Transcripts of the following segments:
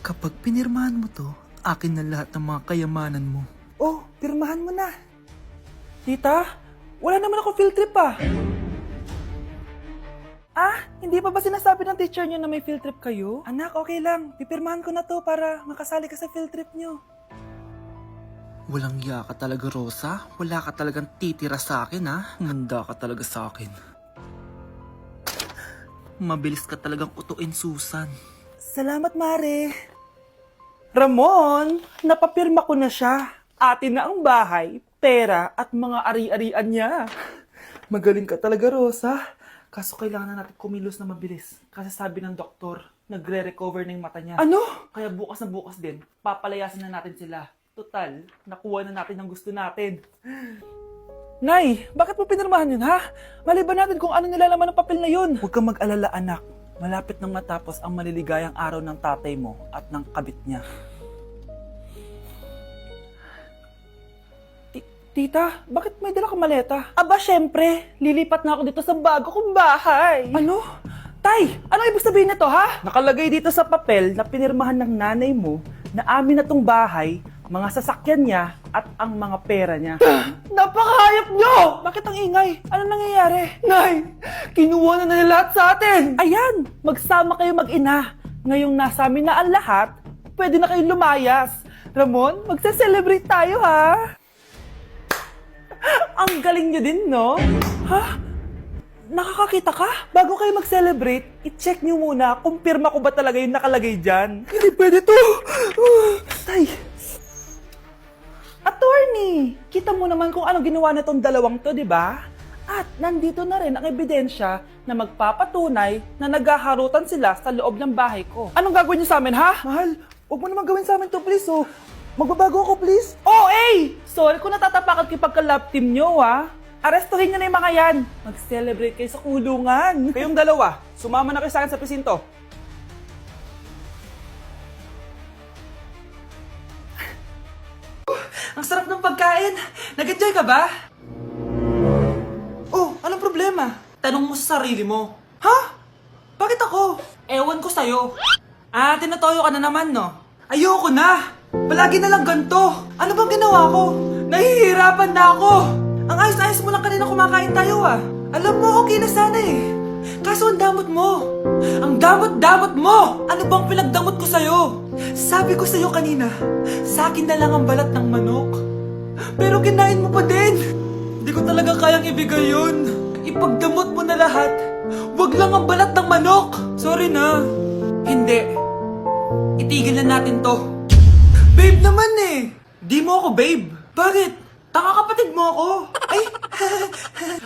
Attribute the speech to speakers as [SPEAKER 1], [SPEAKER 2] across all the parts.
[SPEAKER 1] Kapag pinirmahan mo to, akin na lahat ng mga kayamanan mo.
[SPEAKER 2] Oh, pirmahan mo na. Tita, wala naman ako field trip ah. Hindi pa ba sinasabi ng teacher niyo na may field trip kayo? Anak, okay lang. Pipirmahan ko na to para makasali ka sa field trip niyo.
[SPEAKER 1] Walang iya ka talaga, Rosa. Wala ka talagang titira sa akin, ha? Manda ka talaga sa akin. Mabilis ka talagang utuin, Susan.
[SPEAKER 2] Salamat, Mare. Ramon, napapirma ko na siya. Atin na ang bahay, pera at mga ari-arian niya. Magaling ka talaga, Rosa. Kaso kailangan na natin kumilos na mabilis. Kasi sabi ng doktor, nagre-recover na yung mata niya. Ano? Kaya bukas na bukas din, papalayasin na natin sila. Total, nakuha na natin ang gusto natin. Nay, bakit mo pinirmahan yun, ha? Maliban natin kung ano nilalaman ng papel na yun. Huwag kang mag-alala, anak. Malapit nang matapos ang maliligayang araw ng tatay mo at ng kabit niya. Tita, bakit may dala kang maleta? Aba, syempre. Lilipat na ako dito sa bago kong bahay. Ano? Tay, ano ibig sabihin nito, ha? Nakalagay dito sa papel na pinirmahan ng nanay mo na amin na tong bahay, mga sasakyan niya at ang mga pera niya. Napakahayop nyo! Bakit ang ingay? Ano nangyayari? Nay, kinuha na nila lahat sa atin! Ayan, magsama kayo mag-ina. Ngayong nasa amin na ang lahat, pwede na kayong lumayas. Ramon, magse-celebrate tayo, ha? Ang galing nyo din, no? Ha? Nakakakita ka? Bago kayo mag-celebrate, i-check nyo muna kung pirma ko ba talaga yung nakalagay dyan. Hindi pwede to! Tay! Attorney! Kita mo naman kung ano ginawa na tong dalawang to, di ba? At nandito na rin ang ebidensya na magpapatunay na naghaharutan sila sa loob ng bahay ko. Anong gagawin niyo sa amin, ha? Mahal, huwag mo naman gawin sa amin to, please, oh. Magbabago ako, please. Oh, eh! Sorry kung natatapakan kayo pagka-love team nyo, ha? Arestuhin nyo na yung mga yan. Mag-celebrate kayo sa kulungan. Kayong dalawa, sumama na kayo sa akin sa presinto. Ang sarap ng pagkain. Nag-enjoy ka ba? Oh, anong problema? Tanong mo sa sarili mo. Ha? Bakit ako? Ewan ko sa'yo. Tinatoyo ka na naman, no? Ayoko na! Palagi na lang ganito. Ano bang ginawa ko? Nahihirapan na ako. Ang ayos-ayos mo lang kanina kumakain tayo, ah. Alam mo, okay na sana eh. Kaso ang damot mo. Ang damot-damot mo! Ano bang pinagdamot ko sa'yo? Sabi ko sa'yo kanina, sa akin na lang ang balat ng manok. Pero kinain mo pa din. Hindi ko talaga kayang ibigay yun. Ipagdamot mo na lahat. Wag lang ang balat ng manok. Sorry na. Hindi. Itigil na natin to. Babe naman eh. Di mo ako babe. Bakit? Tanga kapatid mo ako. Ay,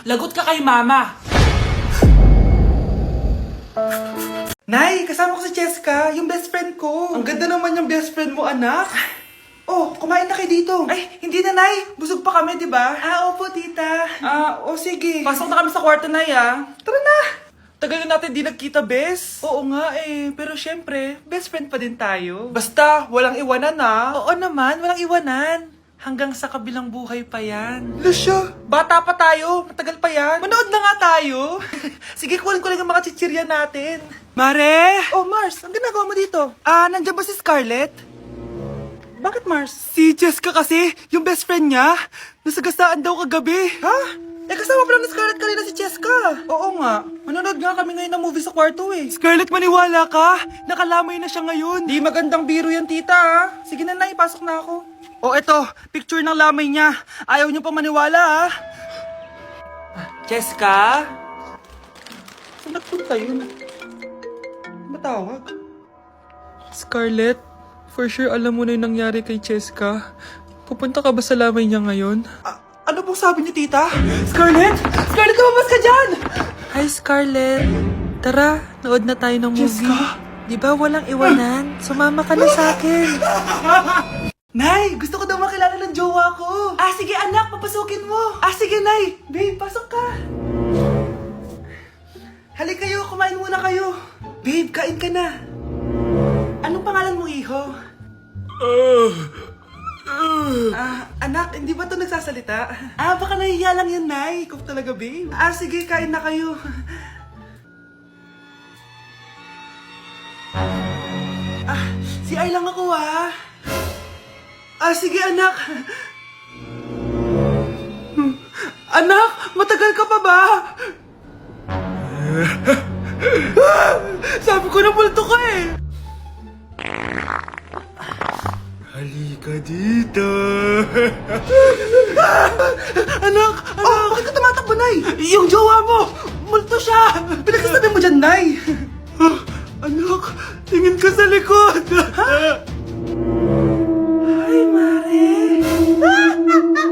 [SPEAKER 2] lagot ka kay mama. Nay, kasama ko si Cheska, yung best friend ko. Ang ganda naman yung best friend mo, anak. Oh, kumain na kayo dito. Ay, hindi na, Nay. Busog pa kami, di ba? Opo, tita. Sige. Pasok na kami sa kwarto, Nay, Tara na. Tagal na natin di nagkita, bes. Oo nga eh, pero syempre, best friend pa din tayo. Basta, walang iwanan Oo naman, walang iwanan. Hanggang sa kabilang buhay pa yan. Lusya, bata pa tayo, matagal pa yan. Manood na nga tayo. Sige, kunin ko lang ang mga chichirya natin. Mare! Oh, Mars, ang ginagawa mo dito? Nandiyan ba si Scarlett? Bakit, Mars? Si Jessica kasi, yung best friend niya, nasagasaan daw kagabi. Ha? Kasama pa lang ni Scarlett kanina si Cheska. Oo nga. Manonood nga kami ngayon ng movie sa kwarto eh. Scarlett, maniwala ka. Nakalamay na siya ngayon. Di magandang biro yan, tita. Sige na, Nay. Pasok na ako. Oh, eto. Picture ng lamay niya. Ayaw niyo pa maniwala, Cheska? Saan nagpunta yun? Matawag? Scarlett, for sure alam mo na yung nangyari kay Cheska. Pupunta ka ba sa lamay niya ngayon? Ano pong sabi niyo, tita? Scarlett! Scarlett, lumabas ka dyan! Hi, Scarlett. Tara, nood na tayo ng movie. Jessica? Di ba walang iwanan? Sumama ka na sa akin. Nay, gusto ko daw makilala ng jowa ko. Sige anak, papasukin mo. Sige, Nay. Babe, pasok ka. Halika kayo, kumain muna kayo. Babe, kain ka na. Anong pangalan mo, iho? Anak, hindi ba ito nagsasalita? Baka nahihiya lang yan, Nay. Ikaw talaga, babe. Sige, kain na kayo. Si CR lang ako sige anak. Anak, matagal ka pa ba? Sabi ko na multo ka eh. Halika dito. Anak! Bakit ka tumatakbo, Nay? Yung jowa mo! Multo siya! Pinagsasabi mo dyan, Nay! Anak, tingin ka sa likod! Ay, Mare!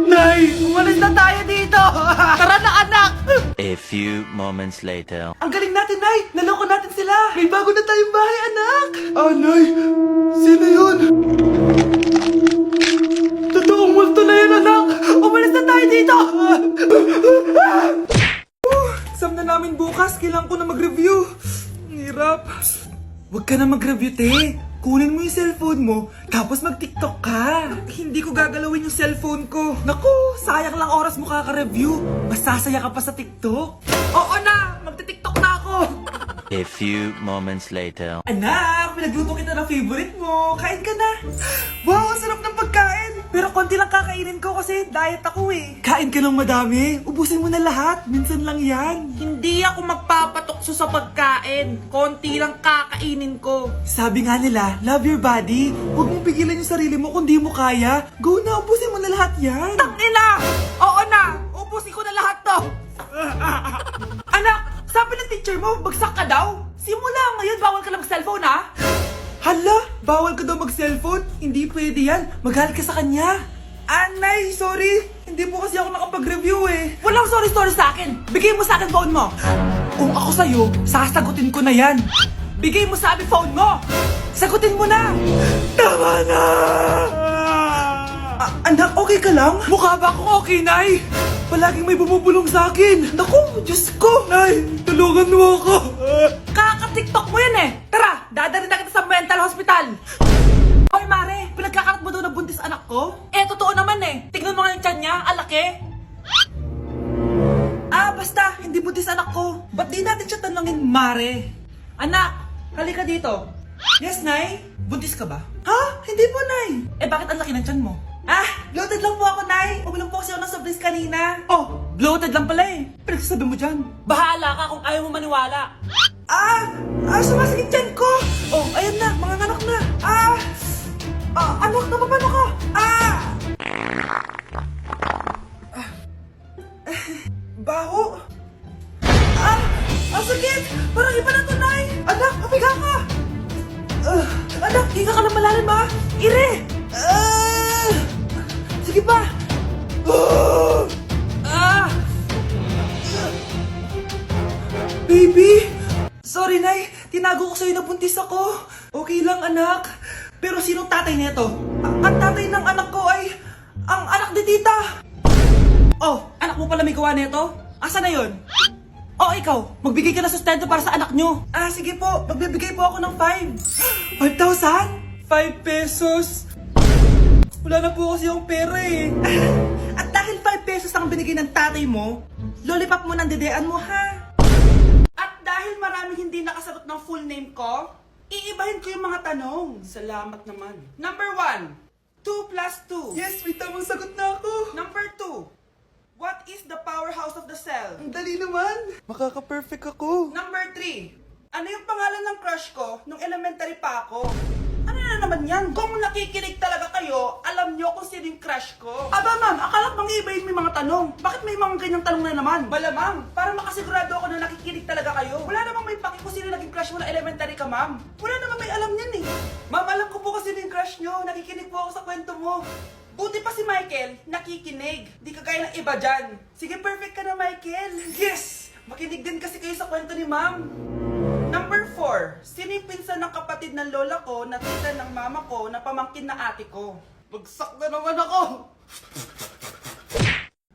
[SPEAKER 2] Nay, umalis na tayo dito! Tara na, anak!
[SPEAKER 3] A few moments later.
[SPEAKER 2] Ang galing natin, Nay! Naloko natin sila! May bago na tayong bahay, anak! Nay! Sino yun? Totoong multo na yun, anak! Umalis na tayo dito! Exam na namin bukas. Kailangan ko na mag-review. Ang hirap. Huwag ka na mag-review, te. Kunin mo yung cellphone mo, tapos mag-TikTok ka. Hindi ko gagalawin yung cellphone ko. Naku, sayang lang oras mo kaka-review. Masasaya ka pa sa TikTok. Oo na! Magti-TikTok na ako!
[SPEAKER 3] A few moments later.
[SPEAKER 2] Anak, pinagluto kita ng favorite mo. Kain ka na. Wow, ang sarap ng pagkain. Pero konti lang kakainin ko kasi diet ako eh. Kain ka ng madami. Ubusin mo na lahat. Minsan lang yan. Hindi ako magpapatukso sa pagkain. Konti lang kakainin ko. Sabi nga nila, love your body. Huwag mong pigilan yung sarili mo kung di mo kaya. Go na, ubusin mo na lahat yan. Tangina! Oo na! Ubusin ko na lahat to. Anak, sabi ng teacher mo, bagsak ka daw? Simula ngayon, bawal ka na mag-cellphone, ha? Hala, bawal ka daw mag-cellphone? Hindi pwede yan. Magalit ka sa kanya. Anay, sorry. Hindi po kasi ako nakapag-review eh. Walang sorry sa akin. Bigay mo sa akin phone mo. Kung ako sa'yo, sasagutin ko na yan. Bigay mo sa akin phone mo. Sagutin mo na. Tama na. Anak, okay ka lang? Mukha ba akong okay, Nay? Palaging may bumubulong sa akin. Naku, Diyos ko. Nay, tulungan mo ako. Kaka-TikTok mo yan eh. Tara, dadalhin na kita sa mental hospital. Hoy, Mare, pinagkakarat mo daw na buntis anak ko? Eh, totoo naman eh. Tignan mo nga yung tiyan niya, alaki. Basta, hindi buntis anak ko. Ba't di natin siya tanongin, Mare? Anak, halika dito. Yes, Nay? Buntis ka ba? Ha? Hindi po, Nay. Eh, bakit ang laki ng tiyan mo? Bloated lang po ako, Nay. Uminom po kasi ako ng sobris kanina. Oh, bloated lang pala eh. Pinagsasabi mo dyan. Bahala ka kung ayaw mo maniwala. Sumasakit tiyan ko. Oh, ayan na, mga anak na. Anak, napapano ka? Baho. Ang sakit. Parang iba na to, Nay. Anak, papiga ka. Anak, hinga ka lang malalim, ha? Ire. Sige pa! Baby! Sorry, Nay. Tinago ko sa'yo na buntis ako. Okay lang, anak. Pero sinong tatay nito? Ang tatay ng anak ko ay ang anak ni tita. Oh, anak mo pala may gawa nito? Asa na yun? Oh, ikaw. Magbigay ka na sustento para sa anak nyo. Sige po. Magbibigay po ako ng 5. 5,000? 5 pesos. Wala na po kasi yung pera eh. At dahil 5 pesos ang binigay ng tatay mo, lollipop mo ng dedean mo, ha? At dahil maraming hindi nakasagot ng full name ko, iibahin ko yung mga tanong. Salamat naman. Number 1, 2 plus 2. Yes, may tamang sagot na ako. Number 2, what is the powerhouse of the cell? Ang dali naman. Makaka-perfect ako. Number 3, ano yung pangalan ng crush ko nung elementary pa ako? Ano na naman yan? Kung nakikinig talaga kayo, alam nyo kung sino yung crush ko. Aba ma'am, akala bang ibahin may mga tanong? Bakit may mga ganyang tanong na naman? Malamang, para makasigurado ako na nakikinig talaga kayo. Wala namang may paki kung sino naging crush mo na elementary ka, ma'am. Wala namang may alam yan eh. Ma'am, alam ko po kasi sino yung crush nyo. Nakikinig po ako sa kwento mo. Buti pa si Michael, nakikinig. Di kagaya ng iba dyan. Sige, perfect ka na, Michael. Yes! Makinig din kasi kayo sa kwento ni ma'am. Number 4, sino yung pinsan ng kapatid ng lola ko na tita ng mama ko na pamangkin na ate ko? Bagsak na naman ako!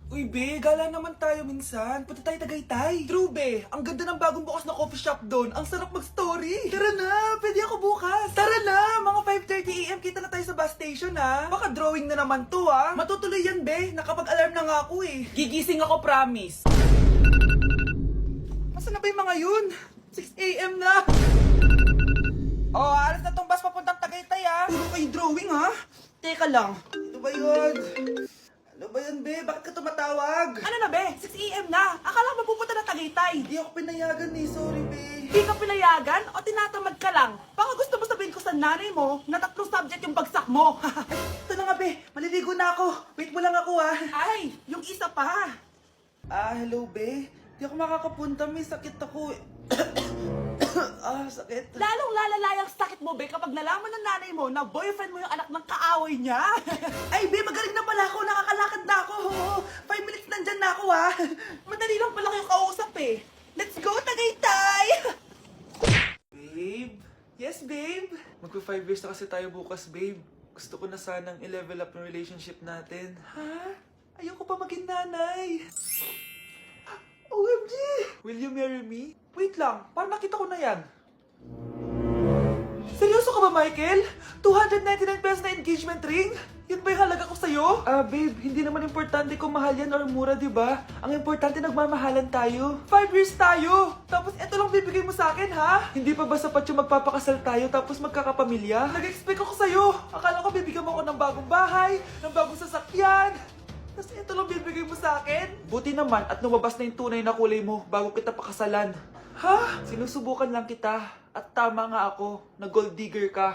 [SPEAKER 2] Uy, be, gala naman tayo minsan. Punta tayo Tagaytay. True, be. Ang ganda ng bagong bukas na coffee shop doon. Ang sarap mag-story. Tara na, pwede ako bukas. Tara na, mga 5:30 AM kita na tayo sa bus station, ha? Baka drawing na naman to, ha? Matutuloy yan, be. Nakapag-alarm na nga ako, eh. Gigising ako, promise. Nasaan na ba yung mga yun? 6 AM na. Oh, alas na tong bus papuntang Tagaytay, ah. Puro kayo drawing, ha? Teka lang. Ano ba yun? Ano ba yun, be? Bakit ka tumatawag?
[SPEAKER 4] Ano na be? 6 AM na. Akala mo pupunta na Tagaytay.
[SPEAKER 2] Hindi ako pinayagan eh. Sorry, be.
[SPEAKER 4] Hindi ka pinayagan o tinatamad ka lang? Baka gusto mo sabihin ko sa nanay mo na 3 subject yung bagsak mo.
[SPEAKER 2] Ito na nga, be. Maliligo na ako. Wait mo lang ako, ah.
[SPEAKER 4] Ay, yung isa pa.
[SPEAKER 2] Hello, be. Di ako makakapunta. May sakit ako. Sakit.
[SPEAKER 4] Lalong lalala yung sakit mo be kapag nalaman ng nanay mo na boyfriend mo yung anak ng kaaway niya.
[SPEAKER 2] Ay, be, magaling na pala ako. Nakakalakad na ako. 5 minutes nandyan na ako, ah.
[SPEAKER 4] Madali lang pala kayo kausap eh. Let's go Tagaytay!
[SPEAKER 2] Babe? Yes, babe? Magpa 5 years na kasi tayo bukas, babe. Gusto ko na sanang i-level up yung relationship natin. Ha? Ayoko pa maging nanay. OMG! Will you marry me? Wait lang, parang nakita ko na yan. Seryoso ka ba, Michael? 299 pesos na engagement ring? Yun ba yung halaga ko sa'yo? Babe, hindi naman importante kung mahal yan or mura, di ba? Ang importante, nagmamahalan tayo. 5 years tayo! Tapos eto lang bibigay mo sa akin, ha? Hindi pa ba sapat yung magpapakasal tayo tapos magkakapamilya? Nag-expect ako sa'yo! Akala ko bibigyan mo ako ng bagong bahay, ng bagong sasakyan. Tapos ito lang bibigay mo sa akin? Buti naman at lumabas na yung tunay na kulay mo bago kita pakasalan. Ha? Sinusubukan lang kita. At tama nga ako, na gold digger ka.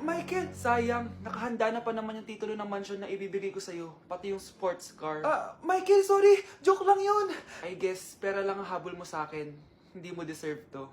[SPEAKER 2] Michael, sayang. Nakahanda na pa naman yung titulo ng mansion na ibibigay ko sa'yo. Pati yung sports car. Michael, sorry. Joke lang yun. I guess, pera lang ang habol mo sa akin. Hindi mo deserve to.